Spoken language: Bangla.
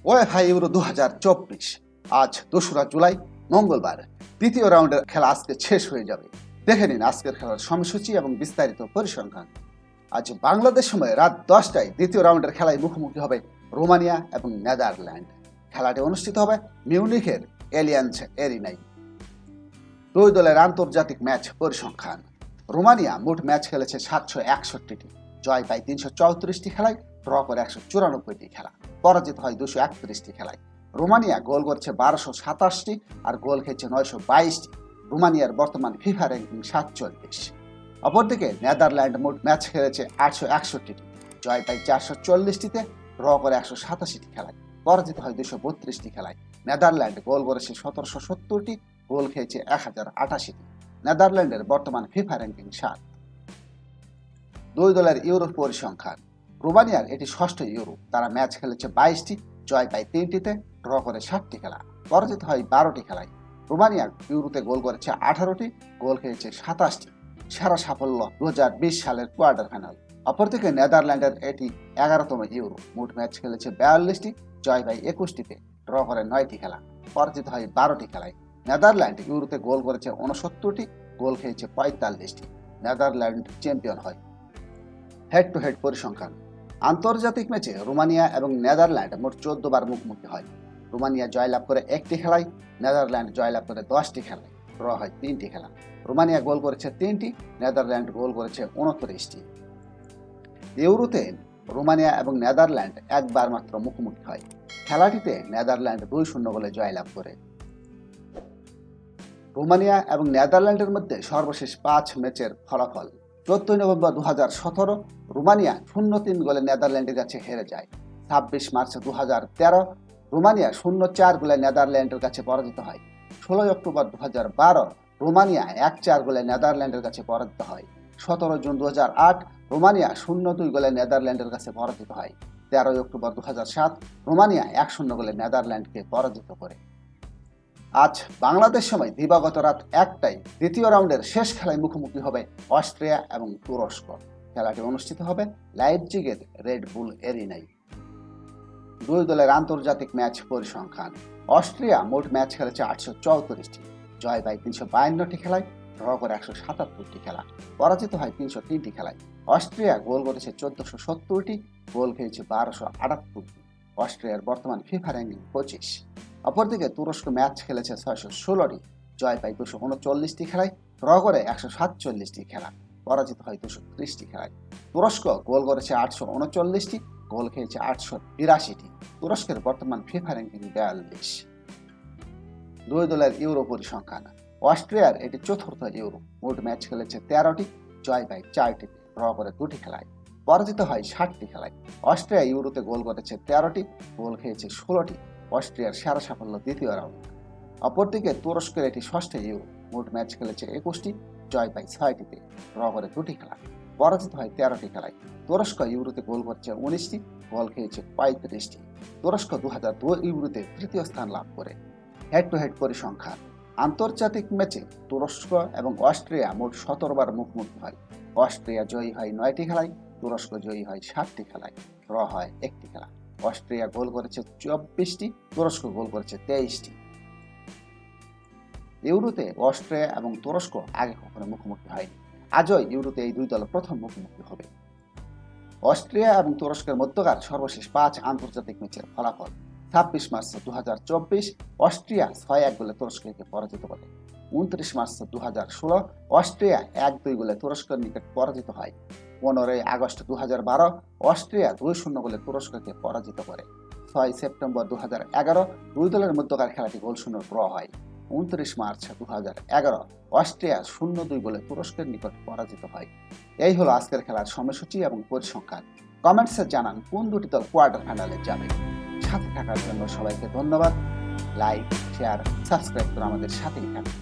ওয়েফা ইউরো 2024 আজ 2রা জুলাই মঙ্গলবার দ্বিতীয় রাউন্ডের খেলা আজকে শেষ হয়ে যাবে। দেখে নিন আজকের খেলার সময়সূচি এবং বিস্তারিত পরিসংখ্যান। আজ বাংলাদেশ সময় রাত 10টায় দ্বিতীয় রাউন্ডের খেলায় মুখোমুখি হবে রোমানিয়া এবং নেদারল্যান্ড। খেলাটি অনুষ্ঠিত হবে মিউনিখের এলিয়ান্স এরিনায়। দুই দলের আন্তর্জাতিক ম্যাচ পরিসংখ্যান। রোমানিয়া মোট ম্যাচ খেলেছে 761টি, জয় পায় 334টি খেলায়, ড্র করে 194টি খেলা, পরাজিত হয় 231টি খেলায়। রোমানিয়া গোল করছে 1227টি আর গোল খেয়েছে 922টি। রোমানিয়ার বর্তমান ফিফা র্যাঙ্কিং 47। অপরদিকে নেদারল্যান্ড মোট ম্যাচ খেলেছে 861টি, জয় পায় 440টিতে, ড্র করে 187টি খেলায়, পরাজিত হয় 232টি খেলায়। নেদারল্যান্ড গোল করেছে 1770টি, গোল খেয়েছে 1088টি। নেদারল্যান্ডের বর্তমান ফিফা র্যাঙ্কিং 7। দুই দলের ইউরো পরিসংখ্যান। রোমানিয়ার এটি ষষ্ঠ ইউরো, তারা ম্যাচ খেলেছে 22টি, জয় পায় 3টিতে, ড্র করে 7টি খেলা, পরাজিত হয় 12টি খেলায়। রোমানিয়া ইউরোতে গোল করেছে 18টি, গোল খেয়েছে 27টি। সেরা সাফল্য 2020 সালের কোয়ার্টার ফাইনাল। অপরদিকে নেদারল্যান্ডের এটি 11তম ইউরো, মোট ম্যাচ খেলেছে 42টি, জয় পায় 21টিতে, ড্র করে 9টি খেলা, পরাজিত হয় 12টি খেলায়। নেদারল্যান্ড ইউরোতে গোল করেছে 69টি, গোল খেয়েছে 45টি। নেদারল্যান্ড চ্যাম্পিয়ন হয়। হেড টু হেড পরিসংখ্যান। আন্তর্জাতিক ম্যাচে রোমানিয়া এবং নেদারল্যান্ড মোট 14 বার মুখোমুখি হয়। রোমানিয়া জয়লাভ করে 1টি খেলায়, নেদারল্যান্ড জয়লাভ করে 10টি খেলায়, ড্র হয় 3টি খেলা। রোমানিয়া গোল করেছে 3টি, নেদারল্যান্ড গোল করেছে 29টি। ইউরোতে রোমানিয়া এবং নেদারল্যান্ড একবার মাত্র মুখোমুখি হয়। খেলাটিতে নেদারল্যান্ড 2-0 গোলে জয়লাভ করে। রোমানিয়া এবং নেদারল্যান্ডের মধ্যে সর্বশেষ 5 ম্যাচের ফলাফল। 14 নভেম্বর 2017 রোমানিয়া 0-3 গোলে নেদারল্যান্ডের কাছে হেরে যায়। 26 মার্চ 2013 রোমানিয়া 0-4 গোলে নেদারল্যান্ডের কাছে পরাজিত হয়। 16 অক্টোবর 2012 রোমানিয়া 1-4 গোলে নেদারল্যান্ডের কাছে পরাজিত হয়। 17 জুন 2008 রোমানিয়া 0-2 গোলে নেদারল্যান্ডের কাছে পরাজিত হয়। 13 অক্টোবর 2007 রোমানিয়া 1-0 গোলে নেদারল্যান্ডকে পরাজিত করে। আজ বাংলাদেশ সময় দিবাগত রাত 1টায় দ্বিতীয় রাউন্ডের শেষ খেলায় মুখোমুখি হবে অস্ট্রিয়া এবং তুরস্ক। খেলাটি অনুষ্ঠিত হবে লাইপজিগের রেড বুল এরিনায়। দুই দলের আন্তর্জাতিক ম্যাচ পরিসংখ্যান। অস্ট্রিয়া মোট ম্যাচ খেলেছে 834টি, জয় পায় 352টি খেলায়, ড্র করে 177টি খেলা, পরাজিত হয় 303টি খেলায়। অস্ট্রিয়া গোল করেছে 1470টি, গোল খেয়েছে 1278টি। অস্ট্রিয়ার বর্তমান ফিফা র্যাঙ্কিং 25। অপরদিকে তুরস্ক ম্যাচ খেলেছে 616টি, জয় পায় 239টি খেলায়, ড্র করে 147টি খেলা, পরাজিত হয় 230টি খেলায়। তুরস্ক গোল করেছে 839টি, গোল খেয়েছে 882টি। তুরস্কের বর্তমান ফিফা র্যাঙ্কিং 42। দুই দলের ইউরো পরিসংখ্যান। অস্ট্রিয়ার এটি চতুর্থ ইউরো, মোট ম্যাচ খেলেছে 13টি, জয় পায় 4টিতে, ড্র করে 2টি খেলায়, পরাজিত হয় 60টি খেলায়। অস্ট্রিয়া ইউরোতে গোল করেছে 13টি, গোল খেয়েছে 16টি। অস্ট্রিয়ার সেরা সাফল্য দ্বিতীয় রাউন্ড। অপরদিকে তুরস্কের এটি ষষ্ঠ ইউরো, মোট ম্যাচ খেলেছে 21টি, জয় পায় 6টিতে, ড্র করে 2টি খেলা, পরাজিত হয় 13টি খেলায়। তুরস্ক ইউরোতে গোল করছে 19টি, গোল খেয়েছে 35টি। তুরস্ক 2002 ইউরোতে তৃতীয় স্থান লাভ করে। হেড টু হেড পরিসংখ্যান। আন্তর্জাতিক ম্যাচে তুরস্ক এবং অস্ট্রিয়া মোট 17 বার মুখোমুখি হয়। অস্ট্রিয়া জয়ী হয় 9টি খেলায়, তুরস্ক জয়ী হয় 7টি খেলায়, ড্র হয় 1টি খেলা। অস্ট্রিয়া গোল করেছে 24টি, তুরস্ক গোল করেছে 23টি। ইউরোতে অস্ট্রিয়া এবং তুরস্ক আগে কখনো মুখোমুখি হয়নি। আজও ইউরোতে এই দুই দল প্রথম মুখোমুখি হবে। অস্ট্রিয়া এবং তুরস্কের মধ্যকার সর্বশেষ 5 আন্তর্জাতিক ম্যাচের ফলাফল। 26 মার্চ 2024 অস্ট্রিয়া 6-1 গোলে তুরস্ককে পরাজিত করে। 29 মার্চ 2016 অস্ট্রিয়া 1-2 গোলে তুরস্কের নিকট পরাজিত হয়। 15 আগস্ট 2012 অস্ট্রিয়া 2-0 গোলে তুরস্ককে পরাজিত করে। 6 সেপ্টেম্বর 2011 দুই দলের মধ্যকার খেলাটি গোলশূন্য ড্র হয়। 29 মার্চ 2011 অস্ট্রিয়া 0-2 গোলে তুরস্কের নিকট পরাজিত হয়। এই হলো আজকের খেলার সময়সূচি এবং পরিসংখ্যান। কমেন্টসে জানান কোন দুটি দল কোয়ার্টার ফাইনালে যাবে। সাথে থাকার জন্য সবাইকে ধন্যবাদ। লাইক, শেয়ার, সাবস্ক্রাইব করে আমাদের সাথেই থাকুন।